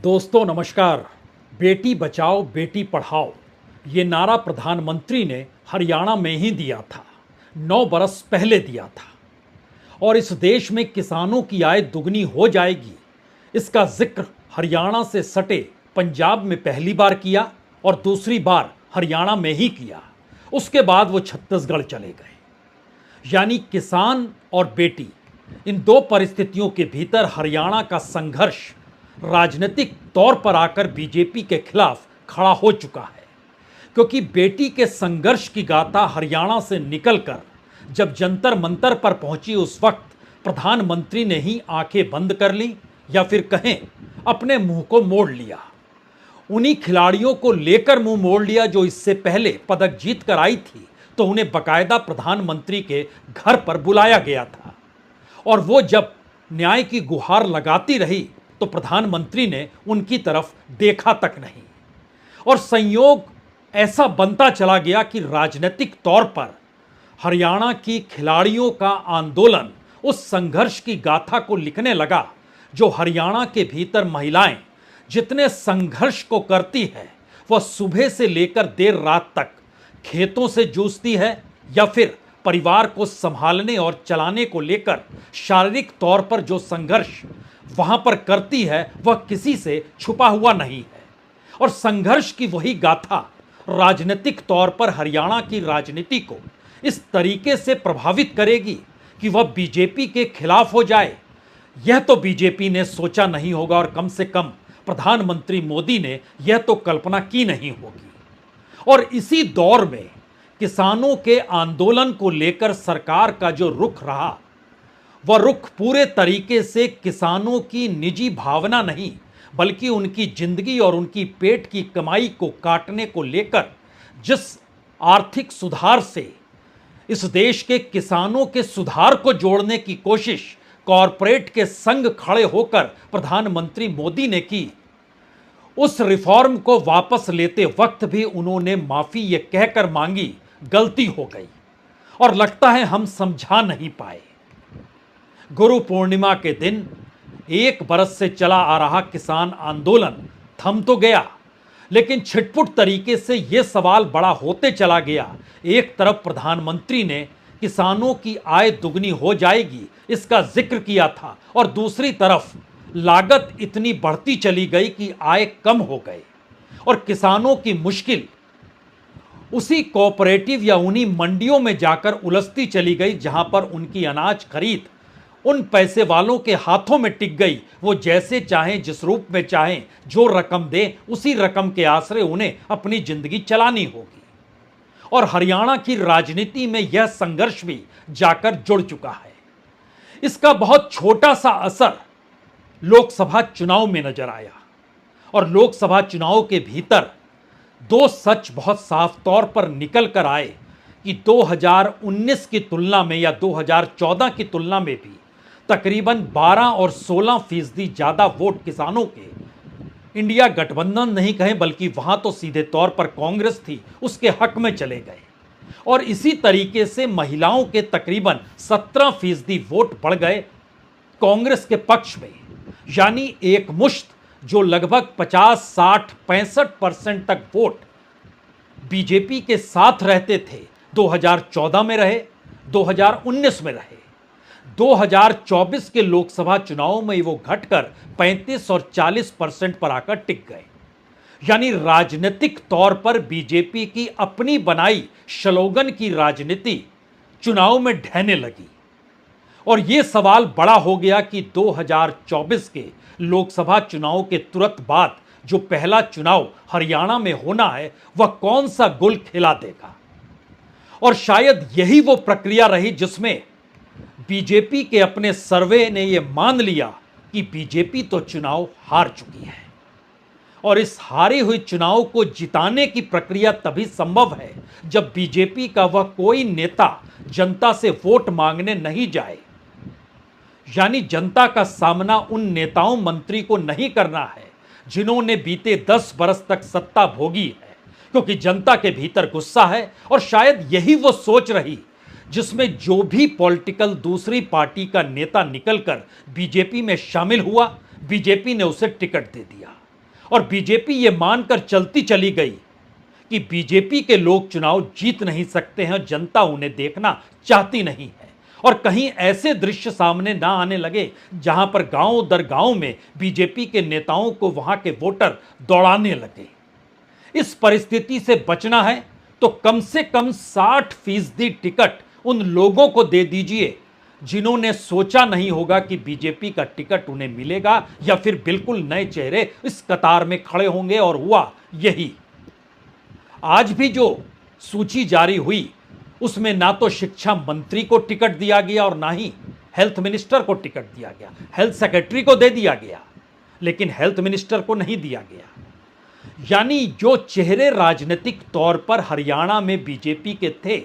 दोस्तों नमस्कार। बेटी बचाओ बेटी पढ़ाओ ये नारा प्रधानमंत्री ने हरियाणा में ही दिया था, 9 बरस पहले दिया था। और इस देश में किसानों की आय दुगनी हो जाएगी, इसका जिक्र हरियाणा से सटे पंजाब में पहली बार किया और दूसरी बार हरियाणा में ही किया। उसके बाद वो छत्तीसगढ़ चले गए। यानी किसान और बेटी, इन दो परिस्थितियों के भीतर हरियाणा का संघर्ष राजनीतिक तौर पर आकर बीजेपी के खिलाफ खड़ा हो चुका है। क्योंकि बेटी के संघर्ष की गाथा हरियाणा से निकलकर जब जंतर मंतर पर पहुंची, उस वक्त प्रधानमंत्री ने ही आंखें बंद कर ली या फिर कहें अपने मुंह को मोड़ लिया। उन्हीं खिलाड़ियों को लेकर मुंह मोड़ लिया जो इससे पहले पदक जीत कर आई थी, तो उन्हें बकायदा प्रधानमंत्री के घर पर बुलाया गया था। और वो जब न्याय की गुहार लगाती रही तो प्रधानमंत्री ने उनकी तरफ देखा तक नहीं। और संयोग ऐसा बनता चला गया कि राजनीतिक तौर पर हरियाणा की खिलाड़ियों का आंदोलन उस संघर्ष की गाथा को लिखने लगा जो हरियाणा के भीतर महिलाएं जितने संघर्ष को करती है, वह सुबह से लेकर देर रात तक खेतों से जूझती है या फिर परिवार को संभालने और चलाने को लेकर शारीरिक तौर पर जो संघर्ष वहां पर करती है, वह किसी से छुपा हुआ नहीं है। और संघर्ष की वही गाथा राजनीतिक तौर पर हरियाणा की राजनीति को इस तरीके से प्रभावित करेगी कि वह बीजेपी के खिलाफ हो जाए, यह तो बीजेपी ने सोचा नहीं होगा और कम से कम प्रधानमंत्री मोदी ने यह तो कल्पना की नहीं होगी। और इसी दौर में किसानों के आंदोलन को लेकर सरकार का जो रुख रहा, वह रुख पूरे तरीके से किसानों की निजी भावना नहीं, बल्कि उनकी जिंदगी और उनकी पेट की कमाई को काटने को लेकर जिस आर्थिक सुधार से इस देश के किसानों के सुधार को जोड़ने की कोशिश कॉरपोरेट के संग खड़े होकर प्रधानमंत्री मोदी ने की, उस रिफॉर्म को वापस लेते वक्त भी उन्होंने माफी ये कहकर मांगी गलती हो गई और लगता है हम समझा नहीं पाए। गुरु पूर्णिमा के दिन 1 बरस से चला आ रहा किसान आंदोलन थम तो गया, लेकिन छिटपुट तरीके से यह सवाल बड़ा होते चला गया। एक तरफ प्रधानमंत्री ने किसानों की आय दुगनी हो जाएगी इसका जिक्र किया था, और दूसरी तरफ लागत इतनी बढ़ती चली गई कि आय कम हो गए और किसानों की मुश्किल उसी कोऑपरेटिव या उन्हीं मंडियों में जाकर उलझती चली गई जहां पर उनकी अनाज खरीद उन पैसे वालों के हाथों में टिक गई। वो जैसे चाहें, जिस रूप में चाहें, जो रकम दें, उसी रकम के आसरे उन्हें अपनी जिंदगी चलानी होगी। और हरियाणा की राजनीति में यह संघर्ष भी जाकर जुड़ चुका है। इसका बहुत छोटा सा असर लोकसभा चुनाव में नजर आया और लोकसभा चुनाव के भीतर 2 सच बहुत साफ तौर पर निकल कर आए कि 2019 की तुलना में या 2014 की तुलना में भी तकरीबन 12 और 16% ज़्यादा वोट किसानों के इंडिया गठबंधन नहीं कहें, बल्कि वहां तो सीधे तौर पर कांग्रेस थी, उसके हक में चले गए। और इसी तरीके से महिलाओं के तकरीबन 17% वोट बढ़ गए कांग्रेस के पक्ष में। यानी एक मुश्त जो लगभग 50, 60, 65% तक वोट बीजेपी के साथ रहते थे, 2014 में रहे, 2019 में रहे। 2024 के लोकसभा चुनाव में वो घटकर 35 और 40% पर आकर टिक गए। यानी राजनीतिक तौर पर बीजेपी की अपनी बनाई स्लोगन की राजनीति चुनाव में ढहने लगी। और ये सवाल बड़ा हो गया कि 2024 के लोकसभा चुनाव के तुरंत बाद जो पहला चुनाव हरियाणा में होना है, वह कौन सा गुल खिला देगा। और शायद यही वो प्रक्रिया रही जिसमें बीजेपी के अपने सर्वे ने यह मान लिया कि बीजेपी तो चुनाव हार चुकी है। और इस हारी हुई चुनाव को जिताने की प्रक्रिया तभी संभव है जब बीजेपी का वह कोई नेता जनता से वोट मांगने नहीं जाए। यानी जनता का सामना उन नेताओं मंत्री को नहीं करना है जिन्होंने बीते 10 बरस तक सत्ता भोगी है, क्योंकि जनता के भीतर गुस्सा है। और शायद यही वो सोच रही जिसमें जो भी पॉलिटिकल दूसरी पार्टी का नेता निकलकर बीजेपी में शामिल हुआ, बीजेपी ने उसे टिकट दे दिया और बीजेपी ये मानकर चलती चली गई कि बीजेपी के लोग चुनाव जीत नहीं सकते हैं, जनता उन्हें देखना चाहती नहीं है। और कहीं ऐसे दृश्य सामने ना आने लगे जहां पर गांव दर गांव में बीजेपी के नेताओं को वहां के वोटर दौड़ाने लगे। इस परिस्थिति से बचना है तो कम से कम 60% टिकट उन लोगों को दे दीजिए जिन्होंने सोचा नहीं होगा कि बीजेपी का टिकट उन्हें मिलेगा, या फिर बिल्कुल नए चेहरे इस कतार में खड़े होंगे। और हुआ यही। आज भी जो सूची जारी हुई उसमें ना तो शिक्षा मंत्री को टिकट दिया गया और ना ही हेल्थ मिनिस्टर को टिकट दिया गया। हेल्थ सेक्रेटरी को दे दिया गया लेकिन हेल्थ मिनिस्टर को नहीं दिया गया। यानी जो चेहरे राजनीतिक तौर पर हरियाणा में बीजेपी के थे,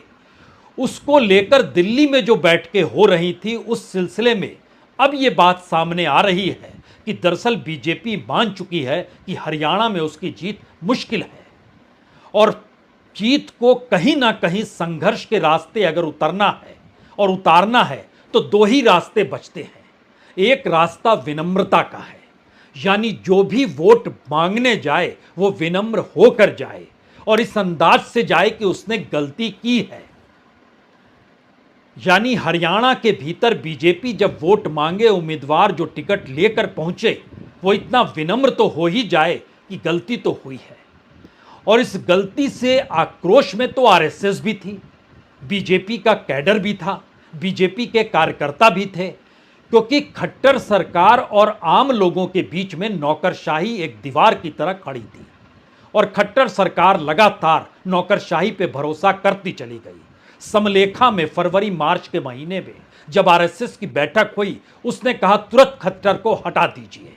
उसको लेकर दिल्ली में जो बैठकें हो रही थी, उस सिलसिले में अब यह बात सामने आ रही है कि दरअसल बीजेपी मान चुकी है कि हरियाणा में उसकी जीत मुश्किल है और जीत को कहीं ना कहीं संघर्ष के रास्ते अगर उतरना है और उतारना है तो दो ही रास्ते बचते हैं। एक रास्ता विनम्रता का है, यानी जो भी वोट मांगने जाए वो विनम्र होकर जाए और इस अंदाज से जाए कि उसने गलती की है। यानी हरियाणा के भीतर बीजेपी जब वोट मांगे, उम्मीदवार जो टिकट लेकर पहुंचे वो इतना विनम्र तो हो ही जाए कि गलती तो हुई है। और इस गलती से आक्रोश में तो आरएसएस भी थी, बीजेपी का कैडर भी था, बीजेपी के कार्यकर्ता भी थे, क्योंकि खट्टर सरकार और आम लोगों के बीच में नौकरशाही एक दीवार की तरह खड़ी थी और खट्टर सरकार लगातार नौकरशाही पे भरोसा करती चली गई। समलेखा में फरवरी मार्च के महीने में जब आरएसएस की बैठक हुई, उसने कहा तुरंत खट्टर को हटा दीजिए,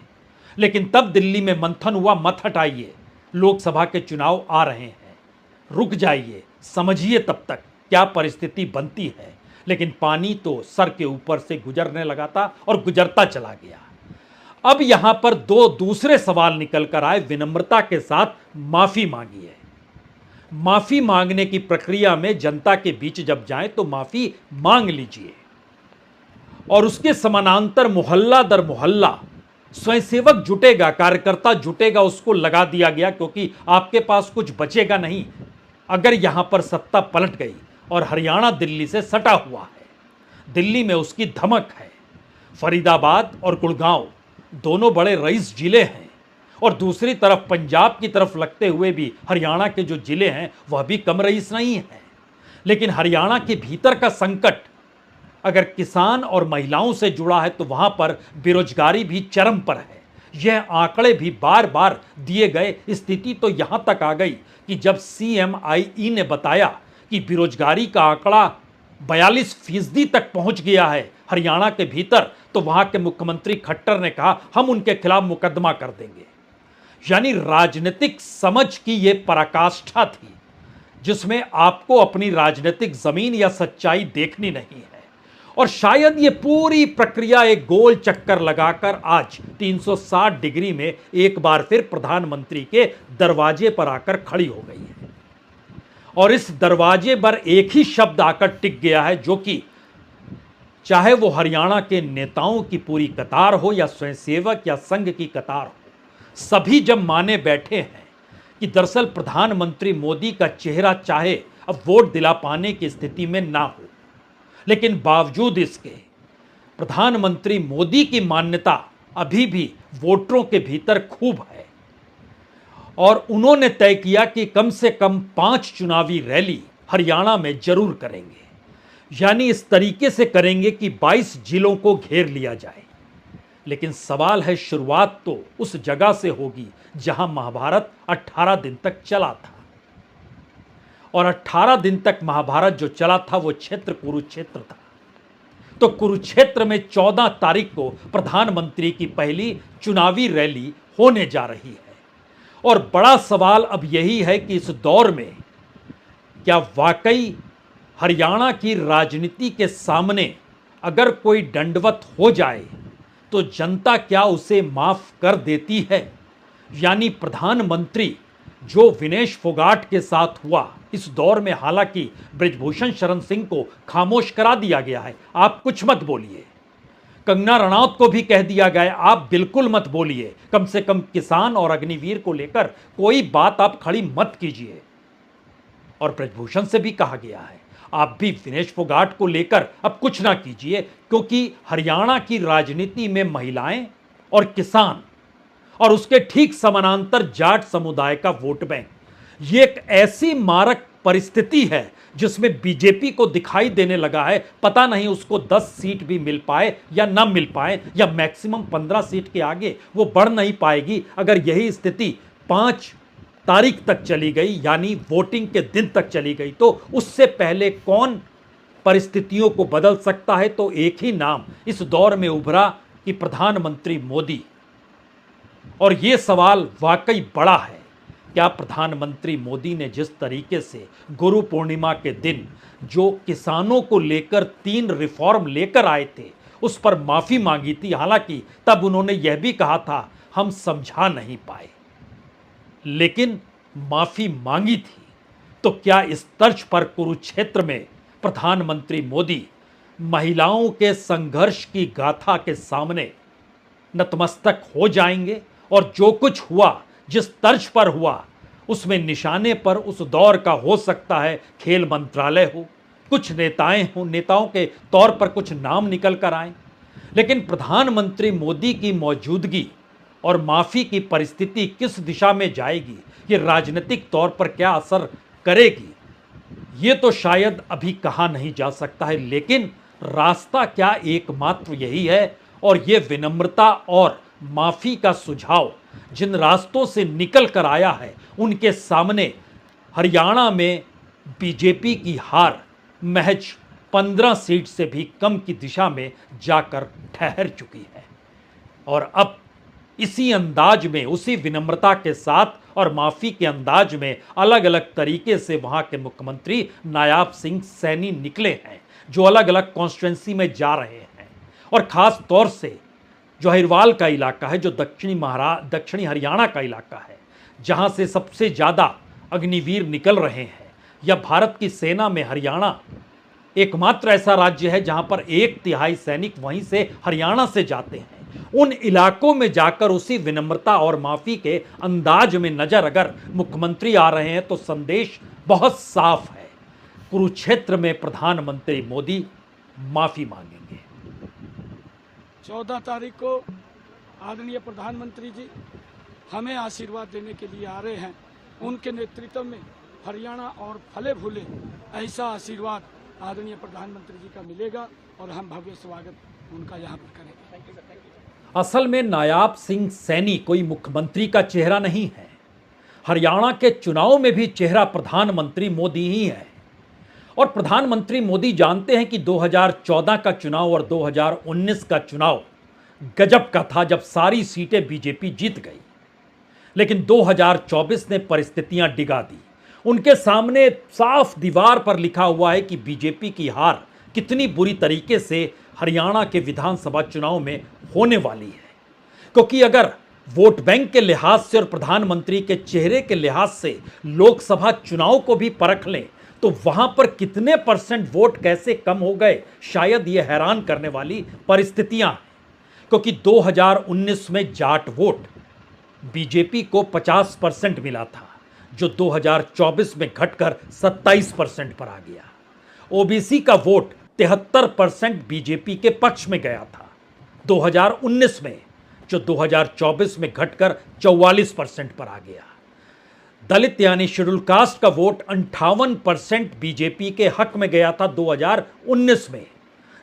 लेकिन तब दिल्ली में मंथन हुआ, मत हटाइए, लोकसभा के चुनाव आ रहे हैं, रुक जाइए, समझिए तब तक क्या परिस्थिति बनती है। लेकिन पानी तो सर के ऊपर से गुजरने लगा था और गुजरता चला गया। अब यहां पर दो दूसरे सवाल निकल कर आए। विनम्रता के साथ माफी मांगी है। माफी मांगने की प्रक्रिया में जनता के बीच जब जाएं तो माफी मांग लीजिए और उसके समानांतर मोहल्ला दर मोहल्ला स्वयंसेवक जुटेगा, कार्यकर्ता जुटेगा, उसको लगा दिया गया, क्योंकि आपके पास कुछ बचेगा नहीं अगर यहां पर सत्ता पलट गई। और हरियाणा दिल्ली से सटा हुआ है, दिल्ली में उसकी धमक है। फरीदाबाद और गुड़गांव दोनों बड़े रईस जिले हैं और दूसरी तरफ पंजाब की तरफ लगते हुए भी हरियाणा के जो जिले हैं वह भी कम रईस नहीं है। लेकिन हरियाणा के भीतर का संकट अगर किसान और महिलाओं से जुड़ा है तो वहां पर बेरोजगारी भी चरम पर है। यह आंकड़े भी बार बार दिए गए। स्थिति तो यहां तक आ गई कि जब CMIE ने बताया कि बेरोजगारी का आंकड़ा 42% तक पहुंच गया है हरियाणा के भीतर, तो वहां के मुख्यमंत्री खट्टर ने कहा हम उनके खिलाफ मुकदमा कर देंगे। यानी राजनीतिक समझ की यह पराकाष्ठा थी जिसमें आपको अपनी राजनीतिक जमीन या सच्चाई देखनी नहीं है। और शायद ये पूरी प्रक्रिया एक गोल चक्कर लगाकर आज 360 डिग्री में एक बार फिर प्रधानमंत्री के दरवाजे पर आकर खड़ी हो गई है। और इस दरवाजे पर एक ही शब्द आकर टिक गया है, जो कि चाहे वो हरियाणा के नेताओं की पूरी कतार हो या स्वयंसेवक या संघ की कतार हो, सभी जब माने बैठे हैं कि दरअसल प्रधानमंत्री मोदी का चेहरा चाहे अब वोट दिला पाने की स्थिति में ना हो, लेकिन बावजूद इसके प्रधानमंत्री मोदी की मान्यता अभी भी वोटरों के भीतर खूब है। और उन्होंने तय किया कि कम से कम 5 चुनावी रैली हरियाणा में जरूर करेंगे। यानी इस तरीके से करेंगे कि 22 जिलों को घेर लिया जाए। लेकिन सवाल है, शुरुआत तो उस जगह से होगी जहां महाभारत 18 दिन तक चला था। और 18 दिन तक महाभारत जो चला था वो क्षेत्र कुरुक्षेत्र था। तो कुरुक्षेत्र में 14 तारीख को प्रधानमंत्री की पहली चुनावी रैली होने जा रही है। और बड़ा सवाल अब यही है कि इस दौर में क्या वाकई हरियाणा की राजनीति के सामने अगर कोई दंडवत हो जाए तो जनता क्या उसे माफ कर देती है। यानी प्रधानमंत्री जो विनेश फोगाट के साथ हुआ इस दौर में, हालांकि बृजभूषण शरण सिंह को खामोश करा दिया गया है, आप कुछ मत बोलिए, कंगना रनौत को भी कह दिया गया आप बिल्कुल मत बोलिए, कम से कम किसान और अग्निवीर को लेकर कोई बात आप खड़ी मत कीजिए। और ब्रजभूषण से भी कहा गया है आप भी विनेश फोगाट को लेकर अब कुछ ना कीजिए, क्योंकि हरियाणा की राजनीति में महिलाएं और किसान और उसके ठीक समानांतर जाट समुदाय का वोट बैंक, ये एक ऐसी मारक परिस्थिति है जिसमें बीजेपी को दिखाई देने लगा है पता नहीं उसको 10 सीट भी मिल पाए या ना मिल पाए, या मैक्सिमम 15 सीट के आगे वो बढ़ नहीं पाएगी। अगर यही स्थिति 5 तारीख तक चली गई, यानी वोटिंग के दिन तक चली गई, तो उससे पहले कौन परिस्थितियों को बदल सकता है? तो एक ही नाम इस दौर में उभरा कि प्रधानमंत्री मोदी। और ये सवाल वाकई बड़ा है, क्या प्रधानमंत्री मोदी ने जिस तरीके से गुरु पूर्णिमा के दिन जो किसानों को लेकर 3 रिफॉर्म लेकर आए थे उस पर माफी मांगी थी, हालांकि तब उन्होंने यह भी कहा था हम समझा नहीं पाए, लेकिन माफी मांगी थी। तो क्या इस तर्ज पर कुरुक्षेत्र में प्रधानमंत्री मोदी महिलाओं के संघर्ष की गाथा के सामने नतमस्तक हो जाएंगे? और जो कुछ हुआ, जिस तर्ज पर हुआ, उसमें निशाने पर उस दौर का हो सकता है खेल मंत्रालय हो, कुछ नेताएं हो, नेताओं के तौर पर कुछ नाम निकल कर आए, लेकिन प्रधानमंत्री मोदी की मौजूदगी और माफी की परिस्थिति किस दिशा में जाएगी, ये राजनीतिक तौर पर क्या असर करेगी, ये तो शायद अभी कहा नहीं जा सकता है। लेकिन रास्ता क्या एकमात्र यही है, और ये विनम्रता और माफी का सुझाव जिन रास्तों से निकल कर आया है उनके सामने हरियाणा में बीजेपी की हार महज 15 सीट से भी कम की दिशा में जाकर ठहर चुकी है। और अब इसी अंदाज में, उसी विनम्रता के साथ और माफी के अंदाज में अलग अलग तरीके से वहां के मुख्यमंत्री नायाब सिंह सैनी निकले हैं, जो अलग अलग कॉन्स्टिट्यूंसी में जा रहे हैं। और खास तौर से जो अहिरवाल का इलाका है, जो दक्षिणी हरियाणा का इलाका है, जहां से सबसे ज़्यादा अग्निवीर निकल रहे हैं, या भारत की सेना में हरियाणा एकमात्र ऐसा राज्य है जहां पर 1/3 सैनिक वहीं से हरियाणा से जाते हैं। उन इलाकों में जाकर उसी विनम्रता और माफ़ी के अंदाज में नज़र अगर मुख्यमंत्री आ रहे हैं तो संदेश बहुत साफ है, कुरुक्षेत्र में प्रधानमंत्री मोदी माफ़ी मांगेंगे। 14 तारीख को आदरणीय प्रधानमंत्री जी हमें आशीर्वाद देने के लिए आ रहे हैं। उनके नेतृत्व में हरियाणा और फले फूले ऐसा आशीर्वाद आदरणीय प्रधानमंत्री जी का मिलेगा और हम भव्य स्वागत उनका यहाँ पर करेंगे। असल में नायाब सिंह सैनी कोई मुख्यमंत्री का चेहरा नहीं है। हरियाणा के चुनाव में भी चेहरा प्रधानमंत्री मोदी ही है। और प्रधानमंत्री मोदी जानते हैं कि 2014 का चुनाव और 2019 का चुनाव गजब का था, जब सारी सीटें बीजेपी जीत गई। लेकिन 2024 ने परिस्थितियां डिगा दी। उनके सामने साफ दीवार पर लिखा हुआ है कि बीजेपी की हार कितनी बुरी तरीके से हरियाणा के विधानसभा चुनाव में होने वाली है। क्योंकि अगर वोट बैंक के लिहाज से और प्रधानमंत्री के चेहरे के लिहाज से लोकसभा चुनाव को भी परख लें तो वहां पर कितने % वोट कैसे कम हो गए, शायद ये हैरान करने वाली परिस्थितियां हैं। क्योंकि 2019 में जाट वोट बीजेपी को 50% मिला था, जो 2024 में घटकर 27% पर आ गया। ओबीसी का वोट 73% बीजेपी के पक्ष में गया था 2019 में, जो 2024 में घटकर 44% पर आ गया। दलित यानी शेड्यूल कास्ट का वोट 58% बीजेपी के हक में गया था 2019 में,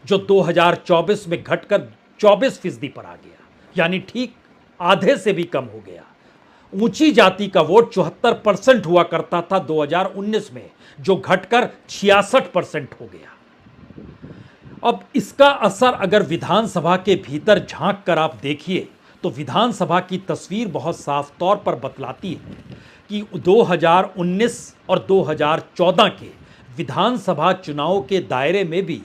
जो 2024 में घटकर 24% पर आ गया, यानी ठीक आधे से भी कम हो गया। ऊंची जाति का वोट 74% हुआ करता था 2019 में, जो घटकर 66% हो गया। अब इसका असर अगर विधानसभा के भीतर झांक कर आप देखिए तो विधानसभा की तस्वीर बहुत साफ तौर पर बतलाती है कि 2019 और 2014 के विधानसभा चुनाव के दायरे में भी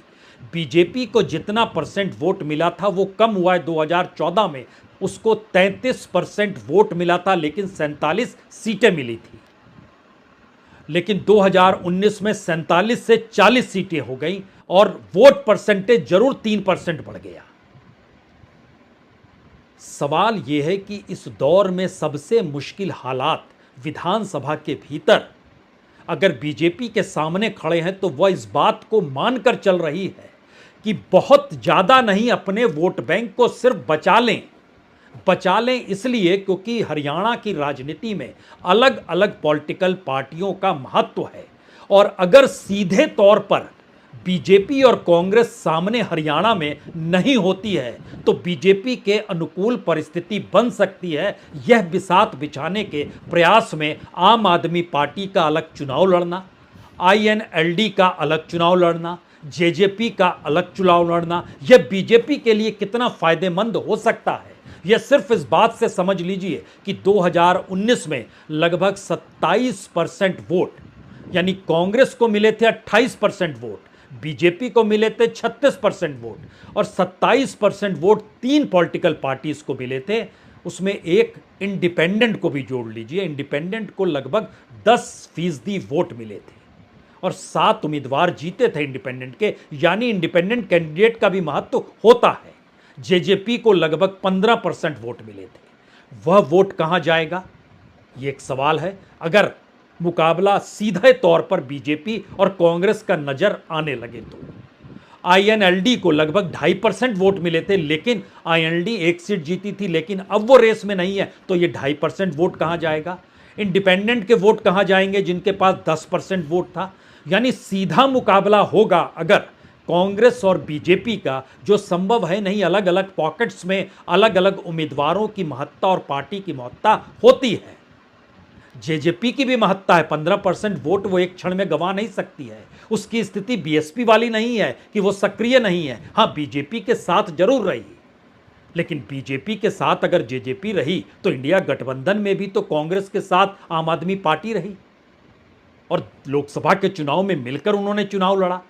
बीजेपी को जितना % वोट मिला था वो कम हुआ है। 2014 में उसको 33% वोट मिला था, लेकिन 47 सीटें मिली थी। लेकिन 2019 में 47 से 40 सीटें हो गई और वोट परसेंटेज जरूर 3% बढ़ गया। सवाल यह है कि इस दौर में सबसे मुश्किल हालात विधानसभा के भीतर अगर बीजेपी के सामने खड़े हैं तो वह इस बात को मानकर चल रही है कि बहुत ज़्यादा नहीं, अपने वोट बैंक को सिर्फ बचा लें इसलिए क्योंकि हरियाणा की राजनीति में अलग अलग पॉलिटिकल पार्टियों का महत्व है। और अगर सीधे तौर पर बीजेपी और कांग्रेस सामने हरियाणा में नहीं होती है तो बीजेपी के अनुकूल परिस्थिति बन सकती है। यह बिसात बिछाने के प्रयास में आम आदमी पार्टी का अलग चुनाव लड़ना, आईएनएलडी का अलग चुनाव लड़ना, जेजेपी का अलग चुनाव लड़ना, यह बीजेपी के लिए कितना फायदेमंद हो सकता है यह सिर्फ इस बात से समझ लीजिए कि 2019 में लगभग 27% वोट, यानी कांग्रेस को मिले थे 28% वोट, बीजेपी को मिले थे 36% वोट और 27% वोट 3 पॉलिटिकल पार्टीज को मिले थे। उसमें एक इंडिपेंडेंट को भी जोड़ लीजिए, इंडिपेंडेंट को लगभग 10% वोट मिले थे और 7 उम्मीदवार जीते थे इंडिपेंडेंट के, यानी इंडिपेंडेंट कैंडिडेट का भी महत्व होता है। जेजेपी को लगभग 15% वोट मिले थे। वह वोट कहां जाएगा, यह एक सवाल है। अगर मुकाबला सीधे तौर पर बीजेपी और कांग्रेस का नजर आने लगे तो आईएनएलडी को लगभग 2.5% वोट मिले थे, लेकिन आईएनएलडी 1 सीट जीती थी, लेकिन अब वो रेस में नहीं है, तो ये 2.5% वोट कहां जाएगा। इंडिपेंडेंट के वोट कहां जाएंगे जिनके पास 10% वोट था। यानी सीधा मुकाबला होगा अगर कांग्रेस और बीजेपी का, जो संभव है नहीं। अलग अलग पॉकेट्स में अलग अलग उम्मीदवारों की महत्ता और पार्टी की महत्ता होती है। जेजेपी की भी महत्ता है, 15% वोट वो एक क्षण में गंवा नहीं सकती है। उसकी स्थिति बीएसपी वाली नहीं है कि वो सक्रिय नहीं है। हाँ, बीजेपी के साथ जरूर रही, लेकिन बीजेपी के साथ अगर जेजेपी रही तो इंडिया गठबंधन में भी तो कांग्रेस के साथ आम आदमी पार्टी रही और लोकसभा के चुनाव में मिलकर उन्होंने चुनाव लड़ा।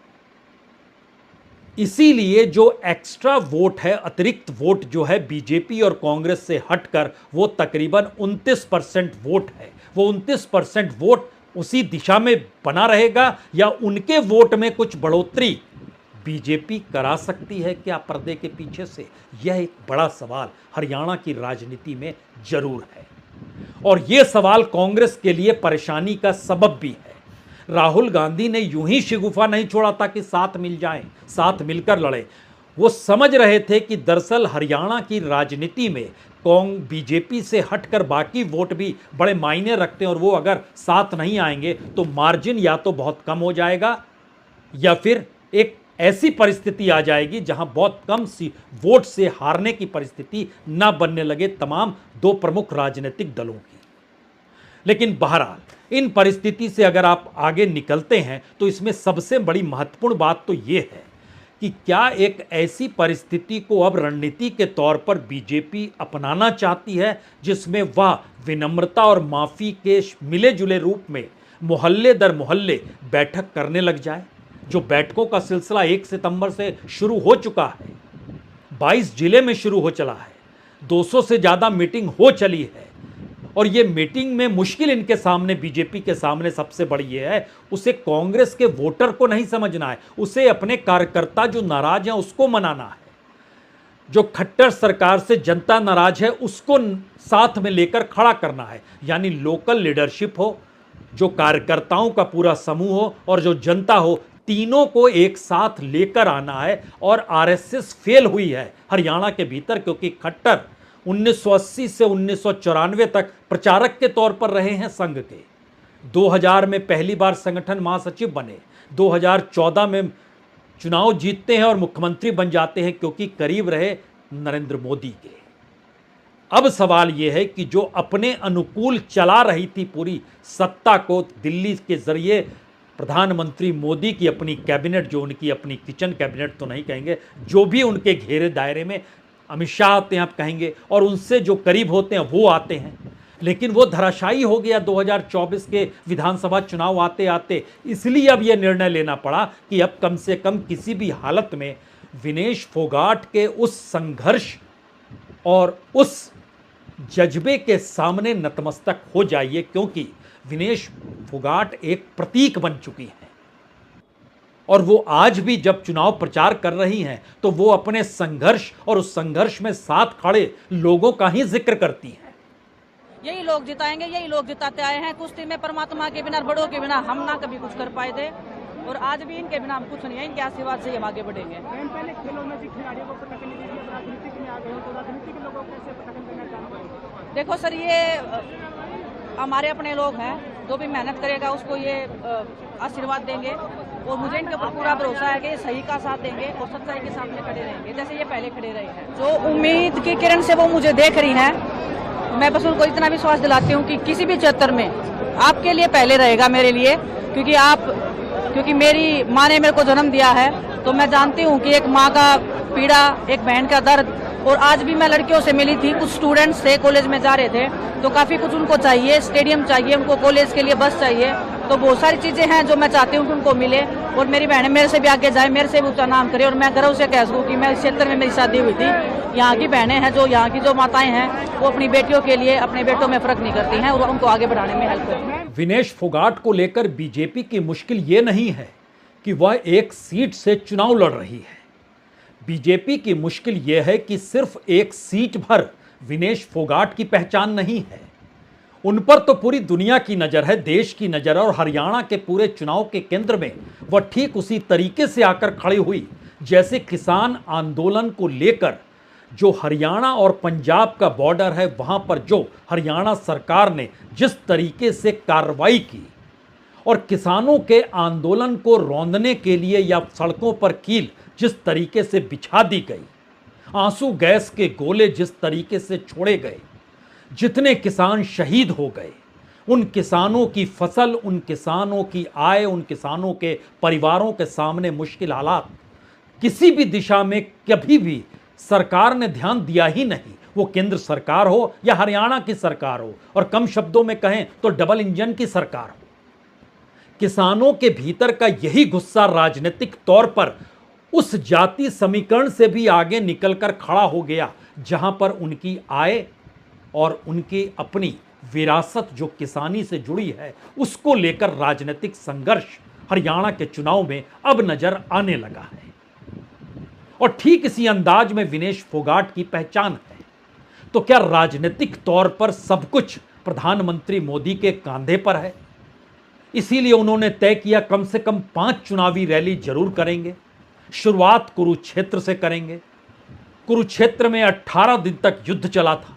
इसीलिए जो एक्स्ट्रा वोट है, अतिरिक्त वोट जो है बीजेपी और कांग्रेस से हटकर, वो तकरीबन 29% वोट है। वो 29% वोट उसी दिशा में बना रहेगा या उनके वोट में कुछ बढ़ोतरी बीजेपी करा सकती है क्या पर्दे के पीछे से? यह एक बड़ा सवाल हरियाणा की राजनीति में जरूर है और यह सवाल कांग्रेस के लिए परेशानी का सबब भी है। राहुल गांधी ने यूं ही शिगुफा नहीं छोड़ा था कि साथ मिल जाएं, साथ मिलकर लड़ें। वो समझ रहे थे कि दरअसल हरियाणा की राजनीति में बीजेपी से हटकर बाकी वोट भी बड़े मायने रखते हैं और वो अगर साथ नहीं आएंगे तो मार्जिन या तो बहुत कम हो जाएगा या फिर एक ऐसी परिस्थिति आ जाएगी जहां बहुत कम सी वोट से हारने की परिस्थिति ना बनने लगे तमाम 2 प्रमुख राजनीतिक दलों की। लेकिन बहरहाल इन परिस्थिति से अगर आप आगे निकलते हैं तो इसमें सबसे बड़ी महत्वपूर्ण बात तो ये है कि क्या एक ऐसी परिस्थिति को अब रणनीति के तौर पर बीजेपी अपनाना चाहती है जिसमें वह विनम्रता और माफ़ी के मिले जुले रूप में मोहल्ले दर मोहल्ले बैठक करने लग जाए। जो बैठकों का सिलसिला 1 सितंबर से शुरू हो चुका है, 22 जिले में शुरू हो चला है, 200 से ज़्यादा मीटिंग हो चली है और ये मीटिंग में मुश्किल इनके सामने, बीजेपी के सामने सबसे बड़ी ये है, उसे कांग्रेस के वोटर को नहीं समझना है, उसे अपने कार्यकर्ता जो नाराज हैं उसको मनाना है। जो खट्टर सरकार से जनता नाराज है उसको साथ में लेकर खड़ा करना है। यानी लोकल लीडरशिप हो, जो कार्यकर्ताओं का पूरा समूह हो और जो जनता हो, तीनों को एक साथ लेकर आना है। और आरएसएस फेल हुई है हरियाणा के भीतर क्योंकि खट्टर 1980 से 1994 तक प्रचारक के तौर पर रहे हैं संघ के। 2000 में पहली बार संगठन महासचिव बने, 2014 में चुनाव जीतते हैं और मुख्यमंत्री बन जाते हैं क्योंकि करीब रहे नरेंद्र मोदी के। अब सवाल यह है कि जो अपने अनुकूल चला रही थी पूरी सत्ता को दिल्ली के जरिए, प्रधानमंत्री मोदी की अपनी कैबिनेट, जो उनकी अपनी किचन कैबिनेट तो नहीं कहेंगे, जो भी उनके घेरे दायरे में, अमित शाह आते हैं आप कहेंगे और उनसे जो करीब होते हैं वो आते हैं, लेकिन वो धराशायी हो गया 2024 के विधानसभा चुनाव आते आते। इसलिए अब यह निर्णय लेना पड़ा कि अब कम से कम किसी भी हालत में विनेश फोगाट के उस संघर्ष और उस जज्बे के सामने नतमस्तक हो जाइए, क्योंकि विनेश फोगाट एक प्रतीक बन चुकी हैं। और वो आज भी जब चुनाव प्रचार कर रही हैं तो वो अपने संघर्ष और उस संघर्ष में साथ खड़े लोगों का ही जिक्र करती हैं। यही लोग जिताएंगे, यही लोग जिताते आए हैं। कुश्ती में परमात्मा के बिना, बड़ों के बिना हम ना कभी कुछ कर पाए थे और आज भी इनके बिना हम कुछ नहीं है। इनके आशीर्वाद से हम आगे बढ़ेंगे। पहले खेलों में भी खिलाड़ियों को पटकने दीजिए, राजनीतिक में आ गए हो तो राजनीतिक लोगों को कैसे पटकन देना चाहते? देखो सर, ये हमारे अपने लोग हैं, जो भी मेहनत करेगा उसको ये आशीर्वाद देंगे और मुझे इनके ऊपर पूरा भरोसा है कि ये सही का साथ देंगे और सच्चाई के सामने खड़े रहेंगे जैसे ये पहले खड़े रहे हैं। जो उम्मीद की किरण से वो मुझे देख रही हैं, मैं बस उनको इतना विश्वास दिलाती हूँ कि किसी भी क्षेत्र में आपके लिए पहले रहेगा मेरे लिए, क्योंकि मेरी माँ ने मेरे को जन्म दिया है तो मैं जानती हूँ कि एक माँ का पीड़ा, एक बहन का दर्द। और आज भी मैं लड़कियों से मिली थी, कुछ स्टूडेंट्स थे, कॉलेज में जा रहे थे तो काफ़ी कुछ उनको चाहिए, स्टेडियम चाहिए उनको, कॉलेज के लिए बस चाहिए, तो बहुत सारी चीज़ें हैं जो मैं चाहती हूँ कि उनको मिले और मेरी बहनें मेरे से भी आगे जाए, मेरे से भी ऊँचा नाम करे। और मैं गर्व से कह सकूँ कि मैं इस क्षेत्र में मेरी शादी हुई थी, यहाँ की बहनें हैं, जो यहाँ की जो माताएं हैं वो अपनी बेटियों के लिए, अपने बेटों में फ़र्क नहीं करती हैं और उनको आगे बढ़ाने में हेल्प करती हैं। विनेश फोगाट को लेकर बीजेपी की मुश्किल ये नहीं है कि वह एक सीट से चुनाव लड़ रही है। बीजेपी की मुश्किल यह है कि सिर्फ एक सीट भर विनेश फोगाट की पहचान नहीं है। उन पर तो पूरी दुनिया की नज़र है, देश की नज़र है और हरियाणा के पूरे चुनाव के केंद्र में वह ठीक उसी तरीके से आकर खड़ी हुई जैसे किसान आंदोलन को लेकर जो हरियाणा और पंजाब का बॉर्डर है वहाँ पर जो हरियाणा सरकार ने जिस तरीके से कार्रवाई की और किसानों के आंदोलन को रौंदने के लिए या सड़कों पर कील जिस तरीके से बिछा दी गई, आंसू गैस के गोले जिस तरीके से छोड़े गए, जितने किसान शहीद हो गए, उन किसानों की फसल, उन किसानों की आय, उन किसानों के परिवारों के सामने मुश्किल हालात किसी भी दिशा में कभी भी सरकार ने ध्यान दिया ही नहीं। वो केंद्र सरकार हो या हरियाणा की सरकार हो और कम शब्दों में कहें तो डबल इंजन की सरकार हो। किसानों के भीतर का यही गुस्सा राजनीतिक तौर पर उस जाति समीकरण से भी आगे निकलकर खड़ा हो गया जहां पर उनकी आय और उनकी अपनी विरासत जो किसानी से जुड़ी है उसको लेकर राजनीतिक संघर्ष हरियाणा के चुनाव में अब नजर आने लगा है। और ठीक इसी अंदाज में विनेश फोगाट की पहचान है। तो क्या राजनीतिक तौर पर सब कुछ प्रधानमंत्री मोदी के कंधे पर है? इसीलिए उन्होंने तय किया कम से कम 5 चुनावी रैली जरूर करेंगे। शुरुआत कुरुक्षेत्र से करेंगे। कुरुक्षेत्र में 18 दिन तक युद्ध चला था।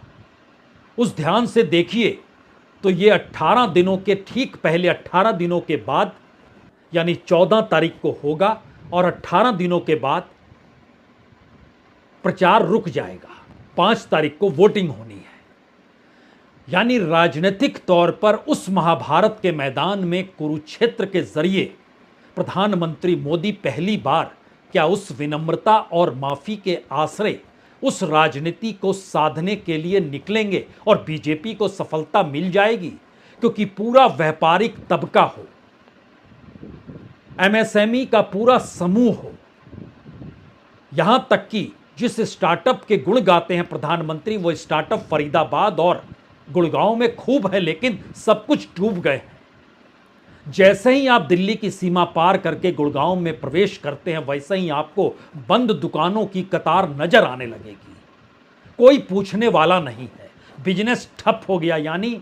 उस ध्यान से देखिए तो ये 18 दिनों के ठीक पहले 18 दिनों के बाद यानी 14 तारीख को होगा और 18 दिनों के बाद प्रचार रुक जाएगा। 5 तारीख को वोटिंग होनी है। यानी राजनीतिक तौर पर उस महाभारत के मैदान में कुरुक्षेत्र के जरिए प्रधानमंत्री मोदी पहली बार क्या उस विनम्रता और माफी के आश्रय उस राजनीति को साधने के लिए निकलेंगे और बीजेपी को सफलता मिल जाएगी? क्योंकि पूरा व्यापारिक तबका हो, एमएसएमई का पूरा समूह हो, यहां तक कि जिस स्टार्टअप के गुण गाते हैं प्रधानमंत्री, वो स्टार्टअप फरीदाबाद और गुड़गांव में खूब है, लेकिन सब कुछ डूब गए हैं। जैसे ही आप दिल्ली की सीमा पार करके गुड़गांव में प्रवेश करते हैं वैसे ही आपको बंद दुकानों की कतार नजर आने लगेगी। कोई पूछने वाला नहीं है, बिजनेस ठप हो गया। यानी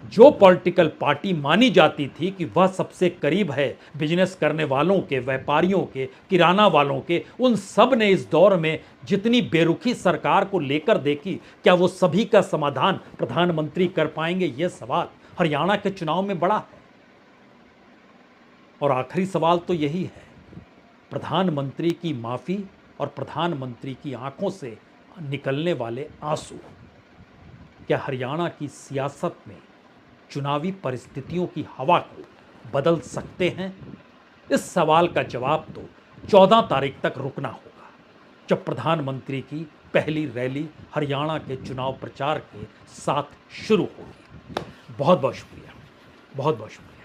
जो पॉलिटिकल पार्टी मानी जाती थी कि वह सबसे करीब है बिजनेस करने वालों के, व्यापारियों के, किराना वालों के, उन सब ने इस दौर में जितनी बेरुखी सरकार को लेकर देखी, क्या वो सभी का समाधान प्रधानमंत्री कर पाएंगे? ये सवाल हरियाणा के चुनाव में बड़ा है। और आखिरी सवाल तो यही है, प्रधानमंत्री की माफ़ी और प्रधानमंत्री की आंखों से निकलने वाले आंसू क्या हरियाणा की सियासत में चुनावी परिस्थितियों की हवा को बदल सकते हैं? इस सवाल का जवाब तो 14 तारीख तक रुकना होगा, जब प्रधानमंत्री की पहली रैली हरियाणा के चुनाव प्रचार के साथ शुरू होगी। बहुत बहुत शुक्रिया, बहुत बहुत शुक्रिया।